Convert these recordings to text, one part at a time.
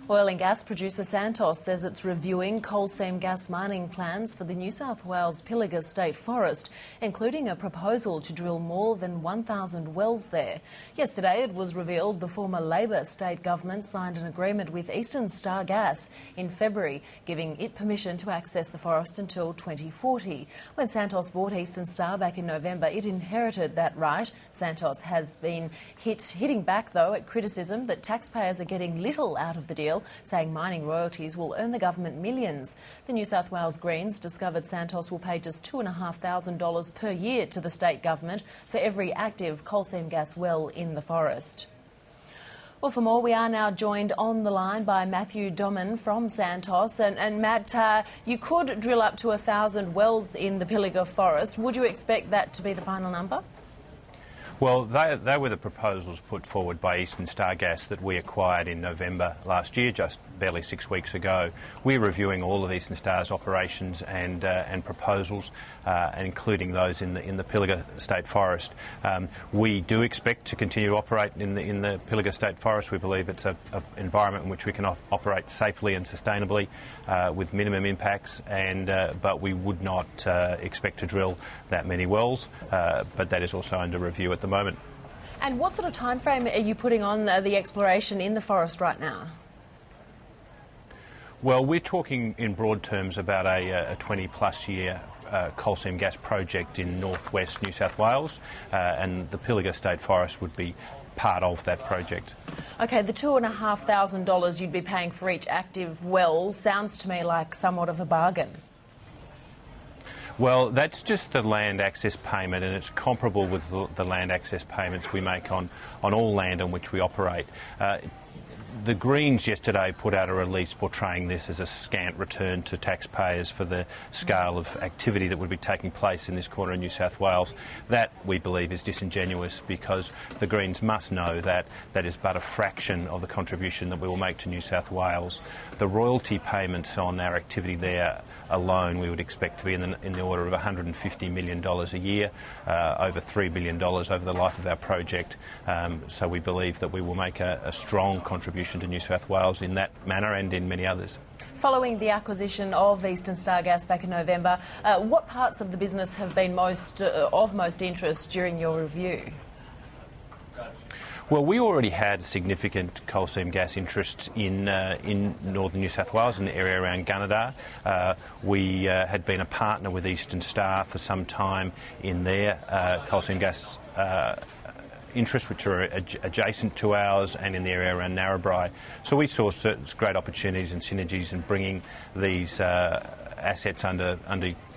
Oil and gas producer Santos says it's reviewing coal seam gas mining plans for the New South Wales Pilliga State Forest, including a proposal to drill more than 1,000 wells there. Yesterday it was revealed the former Labor state government signed an agreement with Eastern Star Gas in February, giving it permission to access the forest until 2040. When Santos bought Eastern Star back in November, it inherited that right. Santos has been hitting back, though, at criticism that taxpayers are getting little out of the deal, saying mining royalties will earn the government millions. The New South Wales Greens discovered Santos will pay just $2,500 per year to the state government for every active coal seam gas well in the forest. Well, for more, we are now joined on the line by Matthew Doman from Santos. And Matt, you could drill up to 1,000 wells in the Pilliga Forest. Would you expect that to be the final number? Well, they were the proposals put forward by Eastern Star Gas that we acquired in November last year, just barely 6 weeks ago. We're reviewing all of Eastern Star's operations and proposals, including those in the Pilliga State Forest. We do expect to continue to operate in the Pilliga State Forest. We believe it's an environment in which we can operate safely and sustainably with minimum impacts, but we would not expect to drill that many wells, but that is also under review at the moment. And what sort of time frame are you putting on the exploration in the forest right now? Well, we're talking in broad terms about a 20-plus year coal seam gas project in northwest New South Wales, and the Pilliga State Forest would be part of that project. OK, the $2,500 you'd be paying for each active well sounds to me like somewhat of a bargain. Well, that's just the land access payment, and it's comparable with the land access payments we make on all land on which we operate. The Greens yesterday put out a release portraying this as a scant return to taxpayers for the scale of activity that would be taking place in this corner of New South Wales. That, we believe, is disingenuous, because the Greens must know that that is but a fraction of the contribution that we will make to New South Wales. The royalty payments on our activity there alone we would expect to be in the order of $150 million a year, over $3 billion over the life of our project. So we believe that we will make a strong contribution to New South Wales in that manner and in many others. Following the acquisition of Eastern Star Gas back in November, what parts of the business have been of most interest during your review? Well, we already had significant coal seam gas interests in northern New South Wales, in the area around Gunnedah. We had been a partner with Eastern Star for some time in their coal seam gas interests, which are adjacent to ours, and in the area around Narrabri. So we saw great opportunities and synergies in bringing these assets under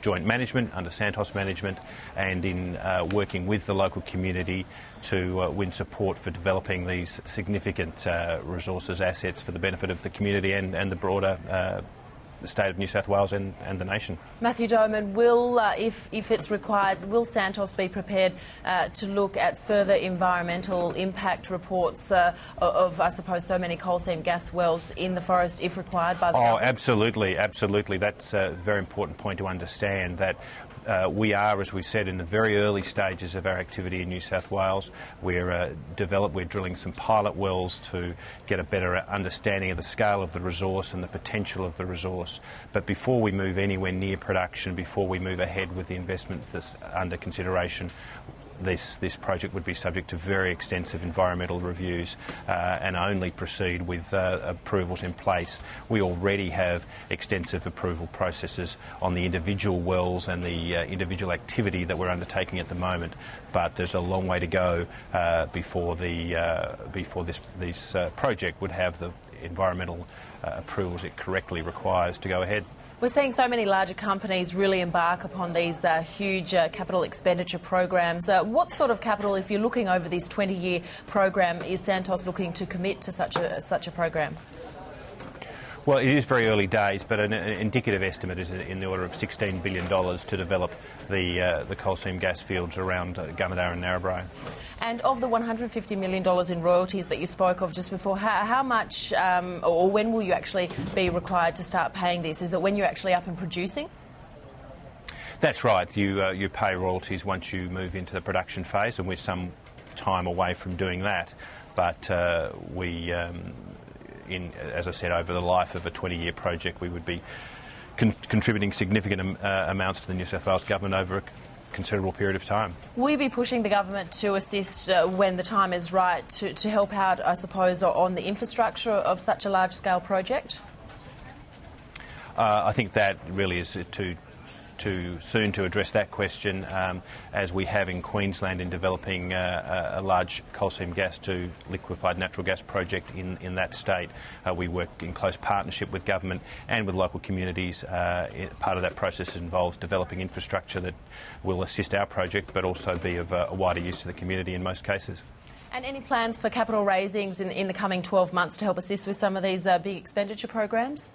joint management, under Santos management, and in working with the local community to win support for developing these significant resources, assets for the benefit of the community and the broader the state of New South Wales and the nation. Matthew Doman, will, if it's required, will Santos be prepared to look at further environmental impact reports of, I suppose, so many coal seam gas wells in the forest, if required by the government? Absolutely, absolutely. That's a very important point to understand, that we are, as we said, in the very early stages of our activity in New South Wales. We're drilling some pilot wells to get a better understanding of the scale of the resource and the potential of the resource. But before we move anywhere near production, before we move ahead with the investment that's under consideration, this project would be subject to very extensive environmental reviews and only proceed with approvals in place. We already have extensive approval processes on the individual wells and the individual activity that we're undertaking at the moment, but there's a long way to go before this project would have the environmental approvals it correctly requires to go ahead. We're seeing so many larger companies really embark upon these huge capital expenditure programs. What sort of capital, if you're looking over this 20-year program, is Santos looking to commit to such a program? Well, it is very early days, but an indicative estimate is in the order of $16 billion to develop the coal seam gas fields around Gunnedah and Narrabri. And of the $150 million in royalties that you spoke of just before, how much or when will you actually be required to start paying this? Is it when you're actually up and producing? That's right. You pay royalties once you move into the production phase, and we're some time away from doing that. But as I said, over the life of a 20-year project, we would be contributing significant amounts to the New South Wales government over a considerable period of time. Will you be pushing the government to assist when the time is right to help out, I suppose, on the infrastructure of such a large-scale project? I think that really is too soon to address that question, as we have in Queensland in developing a large coal seam gas to liquefied natural gas project in that state. We work in close partnership with government and with local communities. Part of that process involves developing infrastructure that will assist our project but also be of a wider use to the community in most cases. And any plans for capital raisings in the coming 12 months to help assist with some of these big expenditure programs?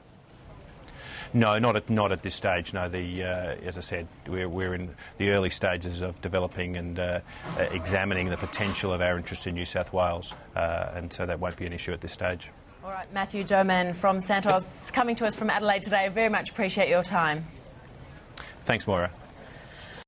No, not at this stage. No, as I said, we're in the early stages of developing and examining the potential of our interest in New South Wales, and so that won't be an issue at this stage. All right, Matthew Doman from Santos, coming to us from Adelaide today. Very much appreciate your time. Thanks, Moira.